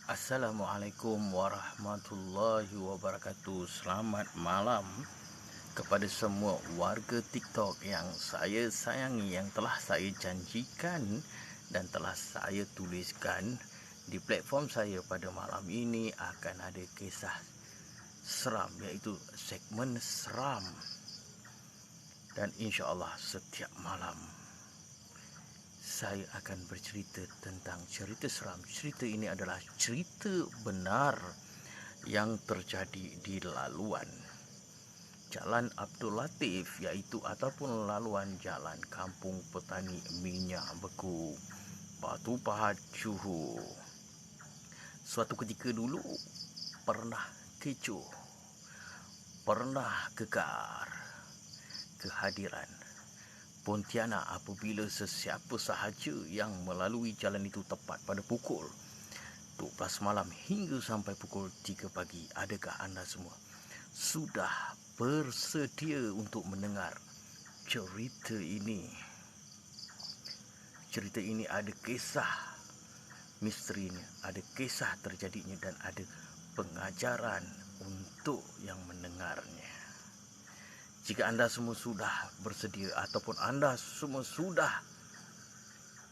Assalamualaikum warahmatullahi wabarakatuh. Selamat malam kepada semua warga TikTok yang saya sayangi, yang telah saya janjikan dan telah saya tuliskan di platform saya pada malam ini akan ada kisah seram, iaitu segmen seram. Dan insya-Allah setiap malam saya akan bercerita tentang cerita seram. Cerita ini adalah cerita benar yang terjadi di laluan Jalan Abdul Latif, iaitu ataupun laluan Jalan Kampung Petani Minyak Beku, Batu Pahat, Johor. Suatu ketika dulu pernah kecoh, pernah gekar kehadiran Pontianak apabila sesiapa sahaja yang melalui jalan itu tepat pada pukul 12 malam hingga sampai pukul 3 pagi. Adakah anda semua sudah bersedia untuk mendengar cerita ini? Cerita ini ada kisah misterinya, ada kisah terjadinya, dan ada pengajaran untuk yang mendengarnya. Jika anda semua sudah bersedia ataupun anda semua sudah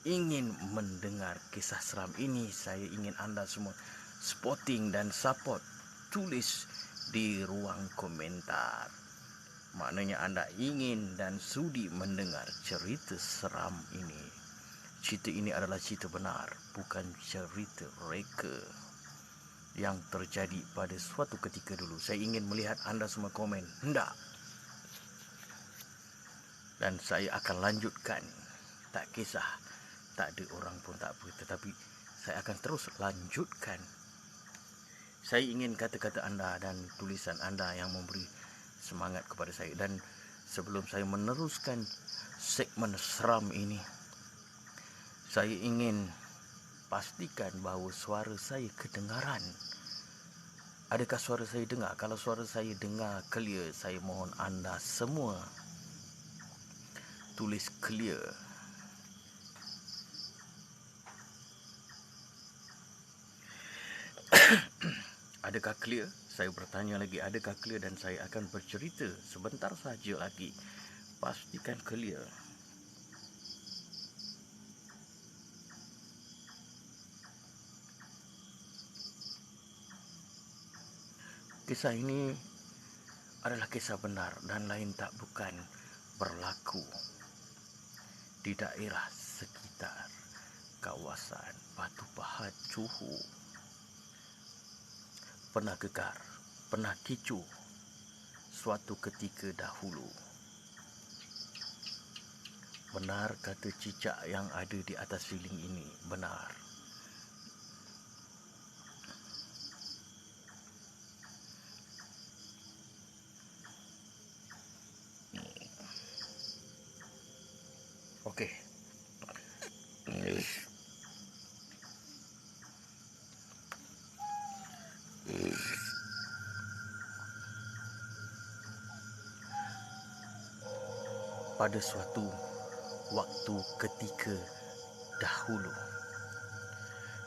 ingin mendengar kisah seram ini, saya ingin anda semua spotting dan support. Tulis di ruang komentar. Maknanya anda ingin dan sudi mendengar cerita seram ini. Cerita ini adalah cerita benar, bukan cerita reka yang terjadi pada suatu ketika dulu. Saya ingin melihat anda semua komen hendak, dan saya akan lanjutkan. Tak kisah, tak ada orang pun tak apa, tetapi saya akan terus lanjutkan. Saya ingin kata-kata anda dan tulisan anda yang memberi semangat kepada saya. Dan sebelum saya meneruskan segmen seram ini, saya ingin pastikan bahawa suara saya kedengaran. Adakah suara saya dengar? Kalau suara saya dengar clear, saya mohon anda semua tulis clear. Adakah clear? Saya bertanya lagi, adakah clear? Dan saya akan bercerita sebentar saja lagi. Pastikan clear. Kisah ini adalah kisah benar dan lain tak bukan berlaku di daerah sekitar kawasan Batu Pahat, Johor. Pernah gegar, pernah kecoh suatu ketika dahulu. Benar kata cicak yang ada di atas siling ini, benar. Okey. Pada suatu waktu ketika dahulu,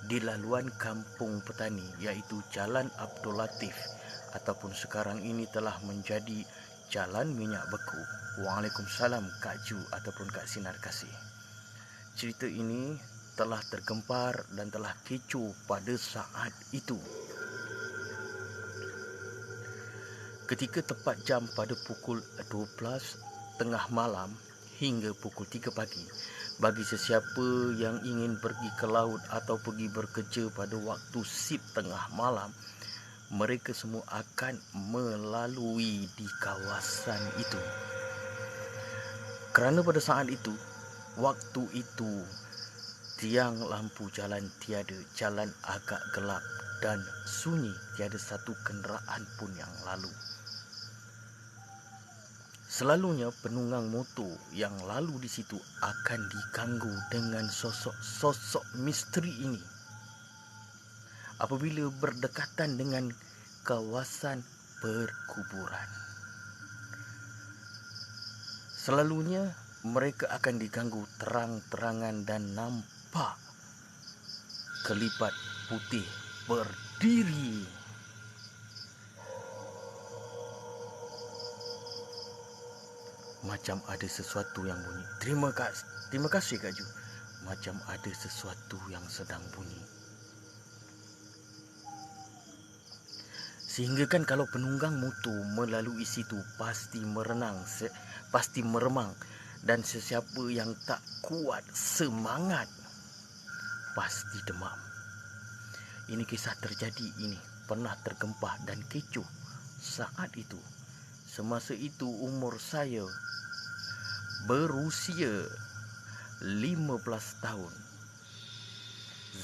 di laluan kampung petani, iaitu Jalan Abdul Latif, ataupun sekarang ini telah menjadi Jalan Minyak Beku. Waalaikumsalam Kak Ju ataupun Kak Sinar Kasih. Cerita ini telah tergempar dan telah kecoh pada saat itu. Ketika tepat jam pada pukul 12 tengah malam hingga pukul 3 pagi, bagi sesiapa yang ingin pergi ke laut atau pergi bekerja pada waktu sip tengah malam, mereka semua akan melalui di kawasan itu. Kerana pada saat itu, waktu itu, tiang lampu jalan tiada, jalan agak gelap dan sunyi, tiada satu kenderaan pun yang lalu. Selalunya penunggang motor yang lalu di situ akan diganggu dengan sosok-sosok misteri ini apabila berdekatan dengan kawasan perkuburan. Selalunya mereka akan diganggu terang-terangan dan nampak kelipat putih berdiri. Macam ada sesuatu yang bunyi. Terima kasih Kak Ju. Macam ada sesuatu yang sedang bunyi. Sehingga kan kalau penunggang motor melalui situ pasti pasti meremang. Dan sesiapa yang tak kuat semangat pasti demam. Ini kisah terjadi, ini pernah tergempah dan kecoh saat itu. Semasa itu umur saya berusia 15 tahun.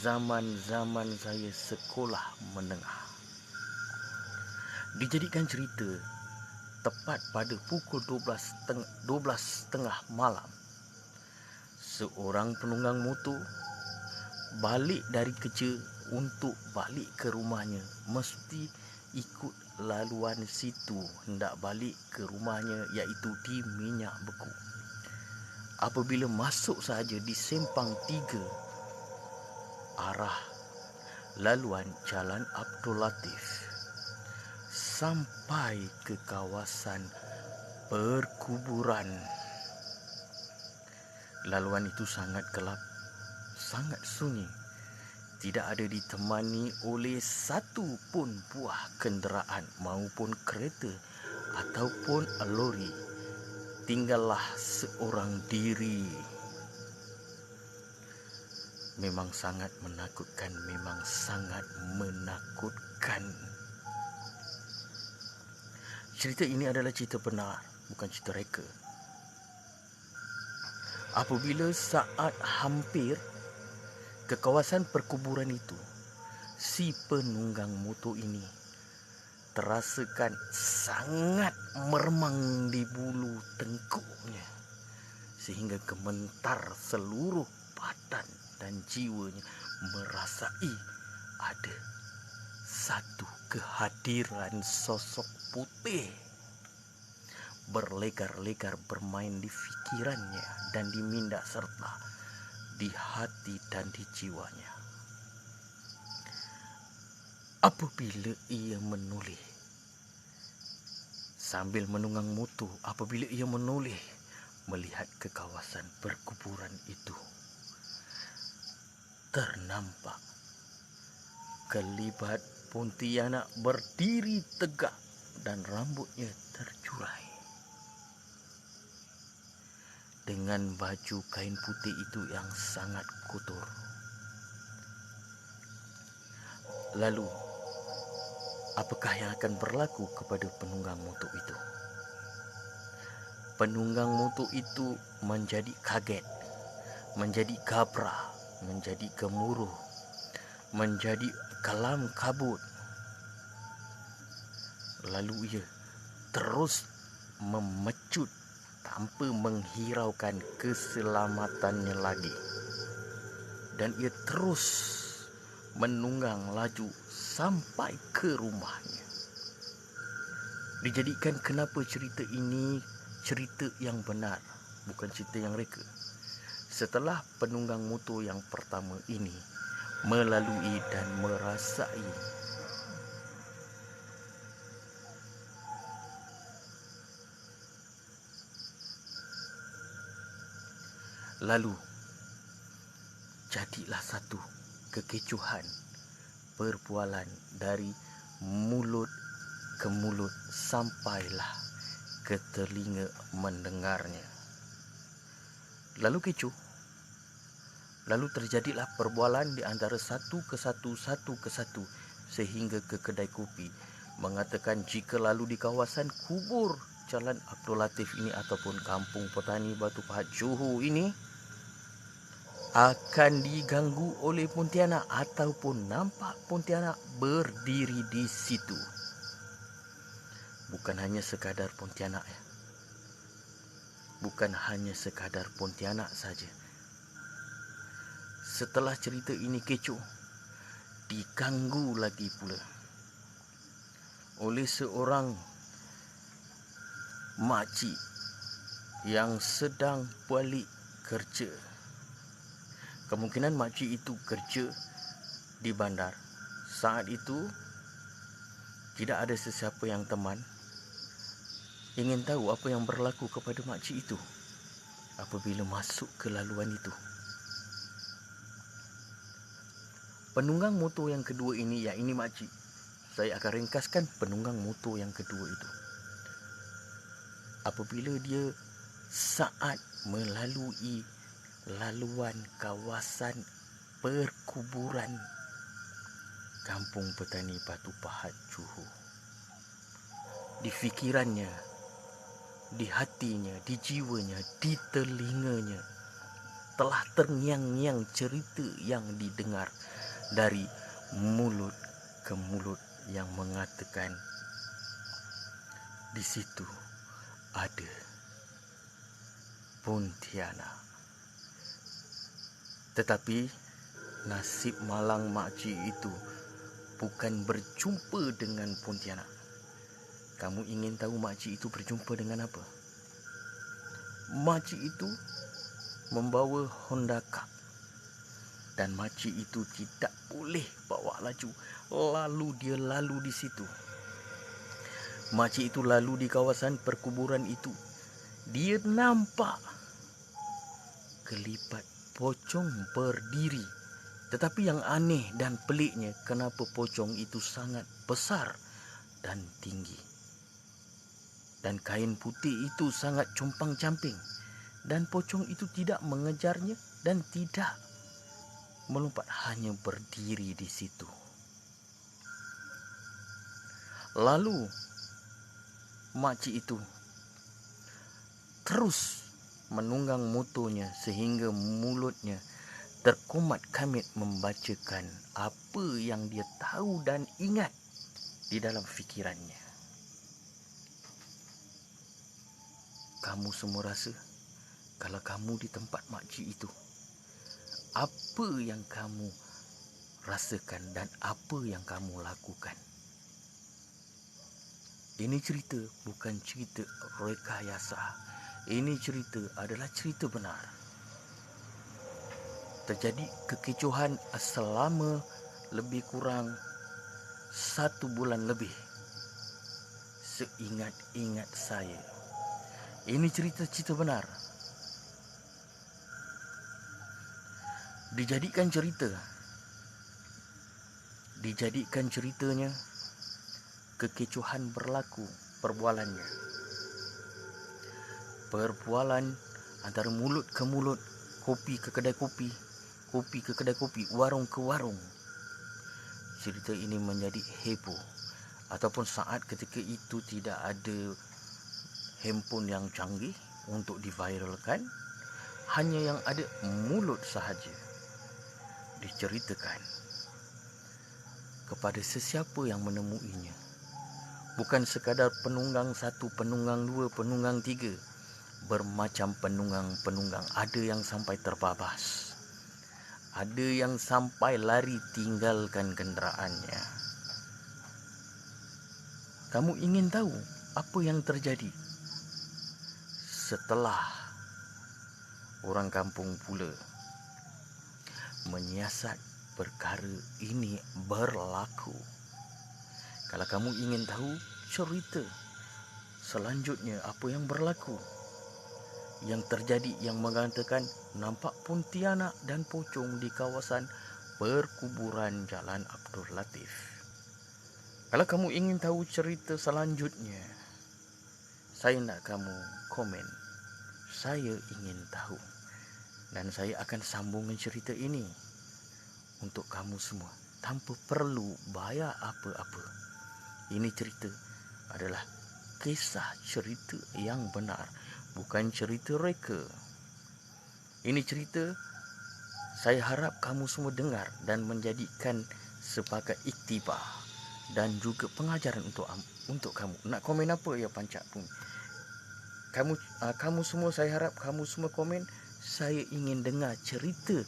Zaman-zaman saya sekolah menengah. Dijadikan cerita tepat pada pukul 12.30 malam. Seorang penunggang motor balik dari kerja untuk balik ke rumahnya. Mesti ikut laluan situ hendak balik ke rumahnya, iaitu di Minyak Beku. Apabila masuk sahaja di Sempang 3 arah laluan Jalan Abdul Latif sampai ke kawasan perkuburan. Laluan itu sangat gelap, sangat sunyi. Tidak ada ditemani oleh satu pun buah kenderaan maupun kereta ataupun lori. Tinggallah seorang diri. Memang sangat menakutkan, memang sangat menakutkan. Cerita ini adalah cerita benar, bukan cerita reka. Apabila saat hampir ke kawasan perkuburan itu, si penunggang motor ini terasakan sangat meremang di bulu tengkuknya sehingga gemetar seluruh badan dan jiwanya, merasai ada satu kehadiran sosok putih berlegar-legar bermain di fikirannya dan di minda serta di hati dan di jiwanya. Apabila ia menoleh sambil menunggang motor, apabila ia menoleh melihat ke kawasan perkuburan itu, ternampak kelibat Pontianak berdiri tegak dan rambutnya terjurai. Dengan baju kain putih itu yang sangat kotor. Lalu, apakah yang akan berlaku kepada penunggang motor itu? Penunggang motor itu menjadi kaget, menjadi gabra, menjadi gemuruh, menjadi kalam kabut. Lalu ia terus memecut tanpa menghiraukan keselamatannya lagi. Dan ia terus menunggang laju sampai ke rumahnya. Dijadikan kenapa cerita ini cerita yang benar, bukan cerita yang reka. Setelah penunggang motor yang pertama ini melalui dan merasai lalu jadilah satu kekecohan perbualan dari mulut ke mulut sampailah ke telinga mendengarnya. Lalu kecoh. Lalu terjadilah perbualan di antara satu ke satu sehingga ke kedai kopi mengatakan jika lalu di kawasan kubur Jalan Abdul Latif ini ataupun Kampung Petani Batu Pahat Johor ini akan diganggu oleh Pontianak ataupun nampak Pontianak berdiri di situ. Bukan hanya sekadar Pontianak ya. Bukan hanya sekadar Pontianak saja. Setelah cerita ini kecoh, diganggu lagi pula oleh seorang makcik yang sedang balik kerja. Kemungkinan makcik itu kerja di bandar Saat itu tidak ada sesiapa yang teman ingin tahu apa yang berlaku kepada makcik itu apabila masuk ke laluan itu. Penunggang motor yang kedua ini, ya ini makcik. Saya akan ringkaskan penunggang motor yang kedua itu. Apabila dia saat melalui laluan kawasan perkuburan Kampung Petani Batu Pahat, Johor, di fikirannya, di hatinya, di jiwanya, di telinganya telah terngiang-ngiang cerita yang didengar dari mulut ke mulut yang mengatakan di situ ada Pontianak. Tetapi nasib malang makcik itu bukan berjumpa dengan Pontianak. Kamu ingin tahu makcik itu berjumpa dengan apa? Makcik itu membawa Honda Cup. Dan makcik itu tidak boleh bawa laju. Lalu dia lalu di situ. Makcik itu lalu di kawasan perkuburan itu. Dia nampak kelipat pocong berdiri. Tetapi yang aneh dan peliknya, kenapa pocong itu sangat besar dan tinggi. Dan kain putih itu sangat compang-camping. Dan pocong itu tidak mengejarnya dan tidak melompat, hanya berdiri di situ. Lalu makcik itu terus menunggang motornya sehingga mulutnya terkumat kamit membacakan apa yang dia tahu dan ingat di dalam fikirannya. Kamu semua rasa kalau kamu di tempat makcik itu, apa yang kamu rasakan dan apa yang kamu lakukan? Ini cerita bukan cerita rekayasa. Ini cerita adalah cerita benar. Terjadi kekecohan selama lebih kurang 1 bulan lebih. Seingat-ingat saya. Ini cerita-cerita benar. Dijadikan ceritanya, kekecohan berlaku perbualannya. Perbualan antara mulut ke mulut, kopi ke kedai kopi, kopi ke kedai kopi, warung ke warung. Cerita ini menjadi heboh. Ataupun saat ketika itu tidak ada handphone yang canggih untuk diviralkan, hanya yang ada mulut sahaja diceritakan kepada sesiapa yang menemuinya. Bukan sekadar penunggang 1, penunggang 2, penunggang 3. Bermacam penunggang-penunggang. Ada yang sampai terbabas. Ada yang sampai lari tinggalkan kenderaannya. Kamu ingin tahu apa yang terjadi setelah orang kampung pula menyiasat perkara ini berlaku? Kalau kamu ingin tahu cerita selanjutnya apa yang berlaku, yang terjadi, yang mengatakan nampak Pontianak dan pocong di kawasan perkuburan Jalan Abdul Latif. Kalau kamu ingin tahu cerita selanjutnya, saya nak kamu komen. Saya ingin tahu. Dan saya akan sambungkan cerita ini untuk kamu semua tanpa perlu bayar apa-apa. Ini cerita adalah kisah cerita yang benar, bukan cerita reka. Ini cerita saya harap kamu semua dengar dan menjadikan sebagai iktibar dan juga pengajaran untuk kamu. Nak komen apa ya Pancak pun? Kamu semua, saya harap kamu semua komen. Saya ingin dengar cerita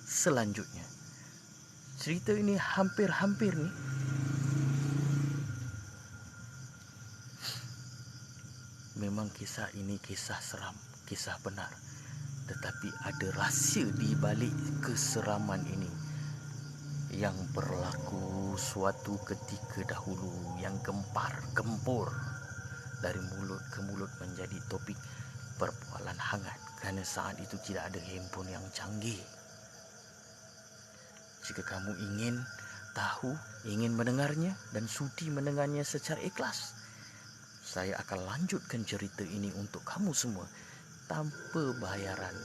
selanjutnya. Cerita ini hampir-hampir ni memang kisah ini kisah seram, kisah benar. Tetapi ada rahsia di balik keseraman ini yang berlaku suatu ketika dahulu yang gempur dari mulut ke mulut menjadi topik perbualan hangat, kerana saat itu tidak ada handphone yang canggih. Jika kamu ingin tahu, ingin mendengarnya dan sudi mendengarnya secara ikhlas, saya akan lanjutkan cerita ini untuk kamu semua tanpa bayaran,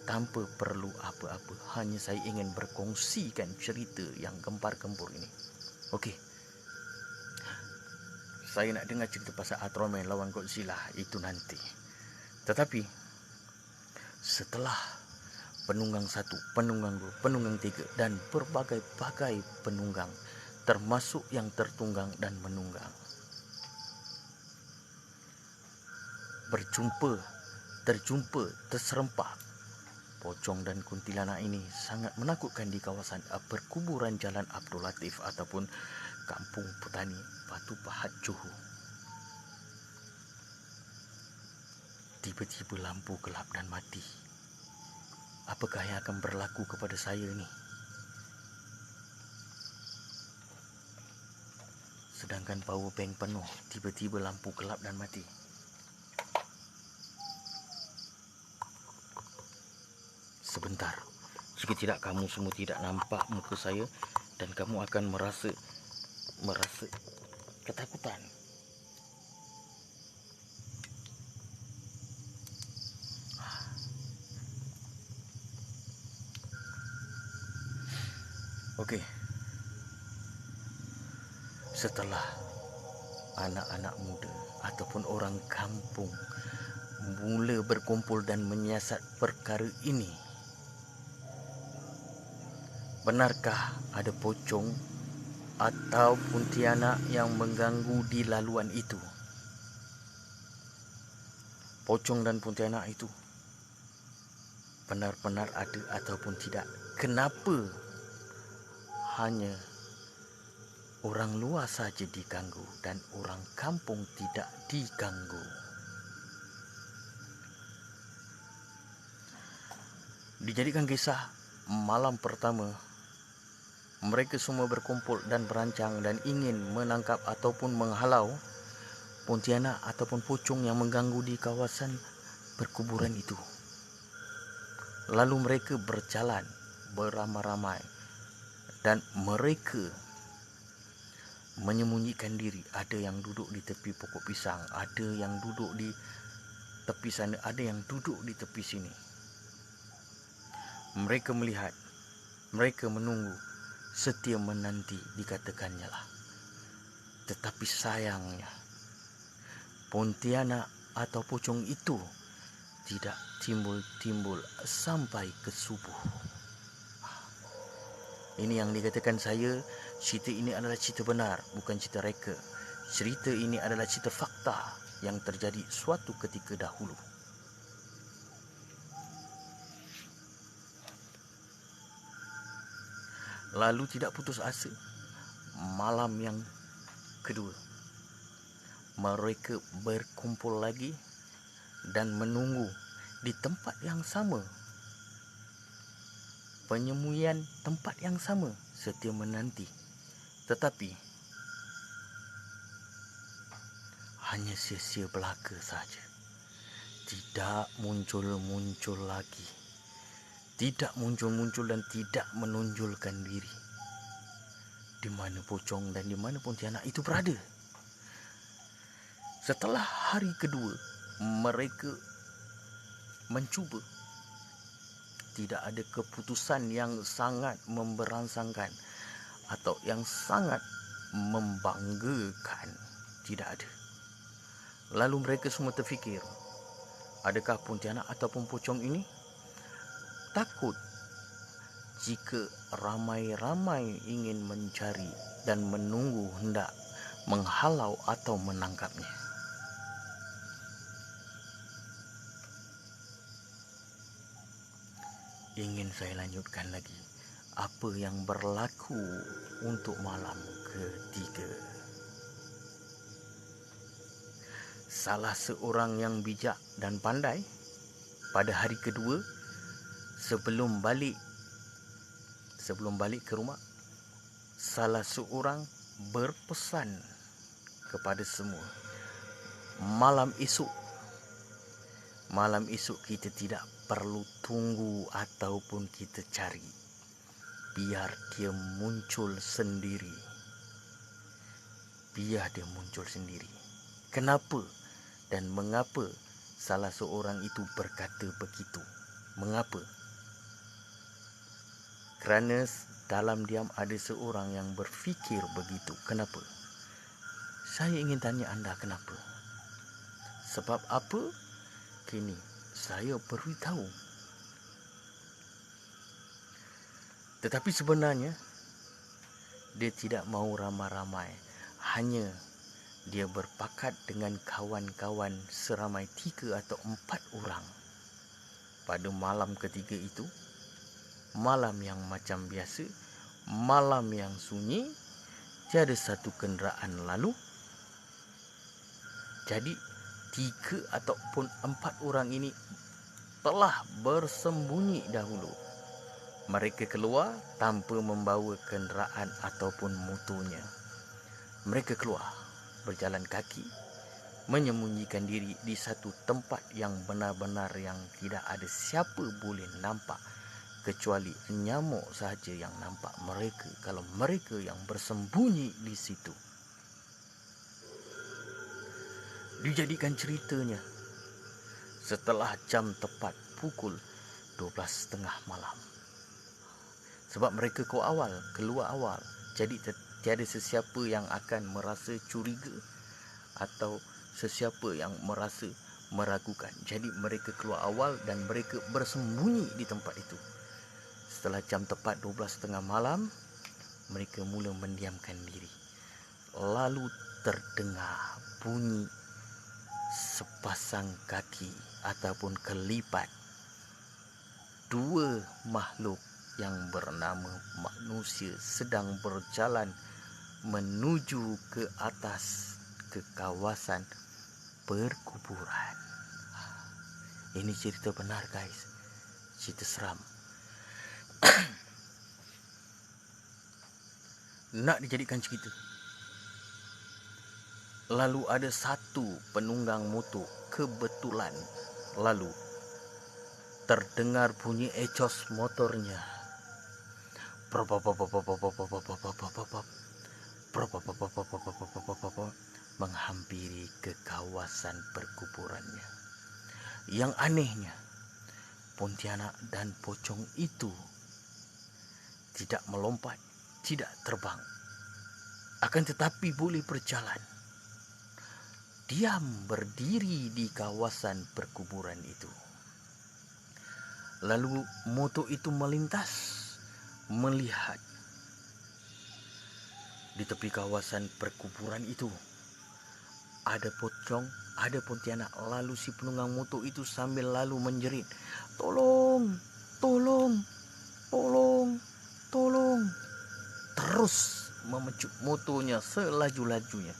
tanpa perlu apa-apa. Hanya saya ingin berkongsikan cerita yang gempar-gempur ini. Okey, saya nak dengar cerita pasal Ultraman lawan Godzilla itu nanti. Tetapi setelah penunggang 1, penunggang 2, penunggang 3 dan berbagai-bagai penunggang, termasuk yang tertunggang dan menunggang, terjumpa, terserempak, pocong dan kuntilanak ini sangat menakutkan di kawasan perkuburan Jalan Abdul Latif ataupun Kampung Petani Batu Pahat, Johor. Tiba-tiba lampu gelap dan mati. Apakah yang akan berlaku kepada saya ni? Sedangkan power bank penuh, tiba-tiba lampu gelap dan mati. Sebentar, jika tidak kamu semua tidak nampak muka saya dan kamu akan merasa ketakutan. Okey. Setelah anak-anak muda ataupun orang kampung mula berkumpul dan menyiasat perkara ini, benarkah ada pocong atau kuntilanak yang mengganggu di laluan itu? Pocong dan kuntilanak itu benar-benar ada ataupun tidak? Kenapa hanya orang luar saja diganggu dan orang kampung tidak diganggu? Dijadikan kisah malam pertama, mereka semua berkumpul dan berancang dan ingin menangkap ataupun menghalau pontianak ataupun pocong yang mengganggu di kawasan perkuburan itu. Lalu mereka berjalan beramai-ramai dan mereka menyembunyikan diri. Ada yang duduk di tepi pokok pisang, ada yang duduk di tepi sana, ada yang duduk di tepi sini. Mereka melihat, mereka menunggu, setia menanti dikatakannya lah. Tetapi sayangnya, pontianak atau pocong itu tidak timbul-timbul sampai ke subuh. Ini yang dikatakan saya, cerita ini adalah cerita benar, bukan cerita reka. Cerita ini adalah cerita fakta yang terjadi suatu ketika dahulu. Lalu tidak putus asa, malam yang kedua, mereka berkumpul lagi dan menunggu di tempat yang sama, penyembunyian tempat yang sama, setia menanti. Tetapi hanya sia-sia belaka saja. Tidak muncul-muncul lagi. Tidak muncul-muncul dan tidak menonjolkan diri. Di mana pocong dan di mana pontianak itu berada? Setelah hari kedua, mereka mencuba. Tidak ada keputusan yang sangat memberangsangkan atau yang sangat membanggakan. Tidak ada. Lalu mereka semua terfikir, adakah pontianak ataupun pocong ini takut jika ramai-ramai ingin mencari dan menunggu hendak menghalau atau menangkapnya? Ingin saya lanjutkan lagi apa yang berlaku untuk malam ketiga. Salah seorang yang bijak dan pandai pada hari kedua, sebelum balik ke rumah, salah seorang berpesan kepada semua, malam esok kita tidak perlu tunggu ataupun kita cari, biar dia muncul sendiri. Kenapa dan mengapa salah seorang itu berkata begitu? Mengapa? Kerana dalam diam ada seorang yang berfikir begitu. Kenapa? Saya ingin tanya anda kenapa? Sebab apa? Kini saya beritahu. Tetapi sebenarnya dia tidak mau ramai-ramai. Hanya dia berpakat dengan kawan-kawan seramai 3 atau 4 orang. Pada malam ketiga itu, malam yang macam biasa, malam yang sunyi, tiada satu kenderaan lalu. Jadi 3 ataupun 4 orang ini telah bersembunyi dahulu. Mereka keluar tanpa membawa kenderaan ataupun motornya. Mereka keluar berjalan kaki, menyembunyikan diri di satu tempat yang benar-benar yang tidak ada siapa boleh nampak, kecuali nyamuk sahaja yang nampak mereka kalau mereka yang bersembunyi di situ. Dijadikan ceritanya setelah jam tepat pukul 12.30 malam. Sebab mereka keluar awal. Jadi tiada sesiapa yang akan merasa curiga atau sesiapa yang merasa meragukan. Jadi mereka keluar awal dan mereka bersembunyi di tempat itu. Setelah jam tepat 12.30 malam, mereka mula mendiamkan diri. Lalu terdengar bunyi sepasang kaki ataupun kelipat 2 makhluk yang bernama manusia sedang berjalan menuju ke atas, ke kawasan perkuburan. Ini cerita benar guys, cerita seram. Nak dijadikan cerita. Lalu ada satu penunggang motor kebetulan lalu terdengar bunyi exhaust motornya menghampiri ke kawasan perkuburannya. Yang anehnya, Pontianak dan pocong itu tidak melompat, tidak terbang, akan tetapi boleh berjalan. Diam berdiri di kawasan perkuburan itu. Lalu motor itu melintas, melihat di tepi kawasan perkuburan itu ada pocong, ada Pontianak. Lalu si penunggang motor itu sambil lalu menjerit, "Tolong, tolong, tolong, tolong." Terus memecut motornya selaju-lajunya.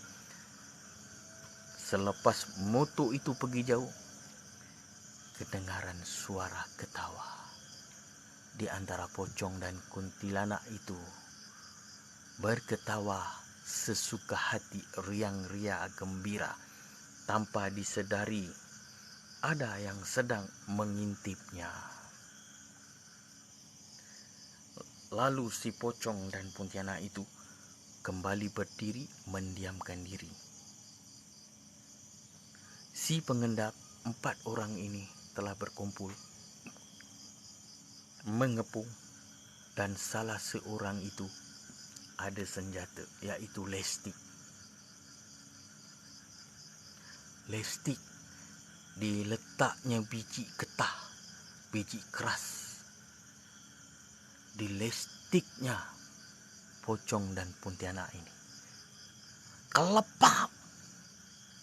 Selepas motor itu pergi jauh, kedengaran suara ketawa di antara pocong dan kuntilanak itu. Berketawa sesuka hati, riang-ria gembira, tanpa disedari ada yang sedang mengintipnya. Lalu si pocong dan Pontianak itu kembali berdiri, mendiamkan diri. Si pengendap 4 orang ini telah berkumpul, mengepung, dan salah seorang itu ada senjata, iaitu lestik. Lestik diletaknya biji getah, biji keras. Di lestiknya pocong dan Pontianak ini. Kelepak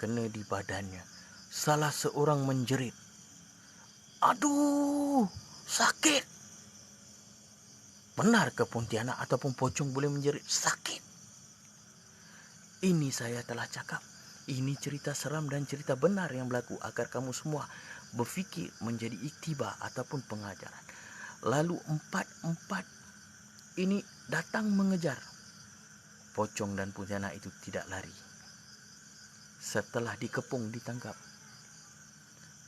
kena di badannya. Salah seorang menjerit, "Aduh, sakit." Benar ke Pontianak ataupun pocong boleh menjerit sakit? Ini saya telah cakap. Ini cerita seram dan cerita benar yang berlaku agar kamu semua berfikir menjadi iktibar ataupun pengajaran. Lalu 4 ini datang mengejar. pocong dan pontianak itu tidak lari. Setelah dikepung, ditangkap,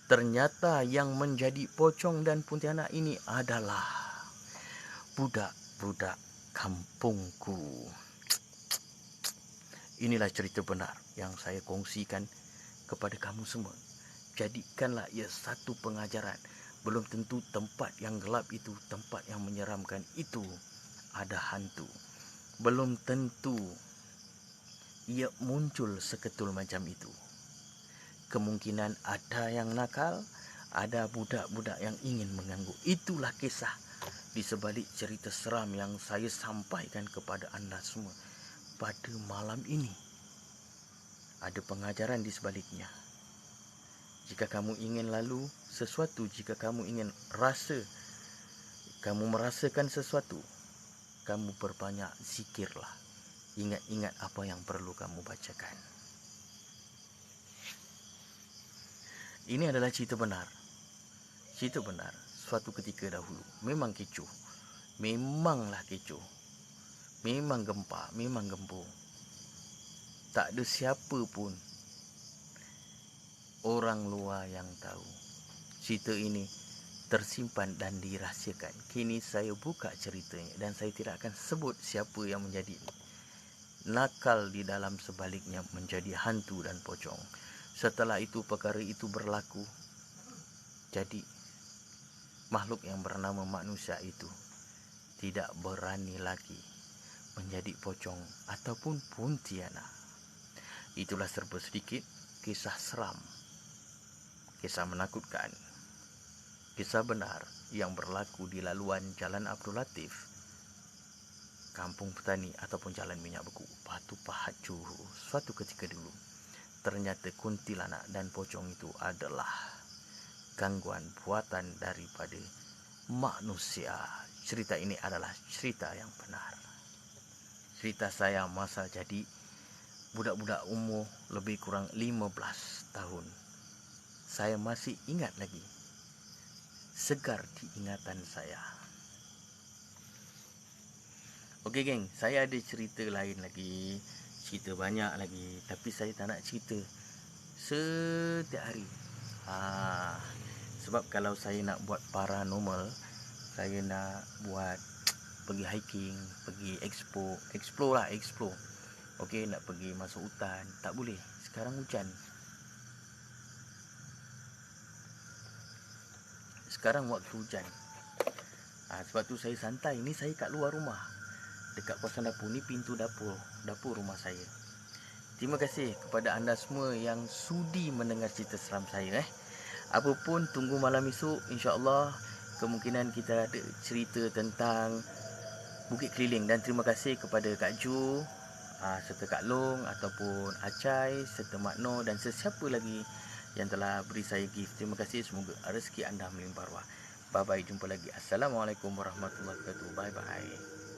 ternyata yang menjadi pocong dan pontianak ini adalah budak-budak kampungku. Inilah cerita benar yang saya kongsikan kepada kamu semua. Jadikanlah ia satu pengajaran. Belum tentu tempat yang gelap itu, tempat yang menyeramkan itu ada hantu. Belum tentu ia muncul seketul macam itu. Kemungkinan ada yang nakal, ada budak-budak yang ingin mengganggu. Itulah kisah di sebalik cerita seram yang saya sampaikan kepada anda semua pada malam ini. Ada pengajaran di sebaliknya. Jika kamu ingin lalu sesuatu, jika kamu ingin kamu merasakan sesuatu, kamu perbanyak zikirlah. Ingat-ingat apa yang perlu kamu bacakan. Ini adalah cerita benar. Cerita benar. Suatu ketika dahulu memang kecoh. Memanglah kecoh. Memang gempa, memang gempur. Tak ada siapa pun orang luar yang tahu. Cerita ini tersimpan dan dirahsiakan. Kini saya buka ceritanya dan saya tidak akan sebut siapa yang menjadi nakal di dalam sebaliknya menjadi hantu dan pocong. Setelah itu perkara itu berlaku. Jadi makhluk yang bernama manusia itu tidak berani lagi menjadi pocong ataupun pontianak. Itulah serba sedikit kisah seram, kisah menakutkan, kisah benar yang berlaku di laluan Jalan Abdul Latif, Kampung Petani ataupun Jalan Minyak Beku, Batu Pahat, Johor. Suatu ketika dulu, ternyata kuntilanak dan pocong itu adalah gangguan buatan daripada manusia. Cerita ini adalah cerita yang benar. Cerita saya masa jadi budak-budak umur lebih kurang 15 tahun. Saya masih ingat lagi. Segar di ingatan saya. Okey geng, saya ada cerita lain lagi. Cerita banyak lagi. Tapi saya tak nak cerita setiap hari. Sebab kalau saya nak buat paranormal, saya nak buat pergi hiking, pergi explore. Okey, nak pergi masuk hutan, tak boleh. Sekarang hujan. Sekarang waktu hujan. Sebab tu saya santai. Ni saya kat luar rumah, dekat kawasan dapur. Ni pintu dapur rumah saya. Terima kasih kepada anda semua yang sudi mendengar cerita seram saya. Apapun, tunggu malam esok, insya-Allah kemungkinan kita ada cerita tentang Bukit Keliling. Dan terima kasih kepada Kak Jo, serta Kak Long ataupun Acai, serta Mak Noh dan sesiapa lagi yang telah beri saya gift. Terima kasih, semoga rezeki anda melimpah ruah. Bye bye, jumpa lagi. Assalamualaikum warahmatullahi wabarakatuh. Bye bye.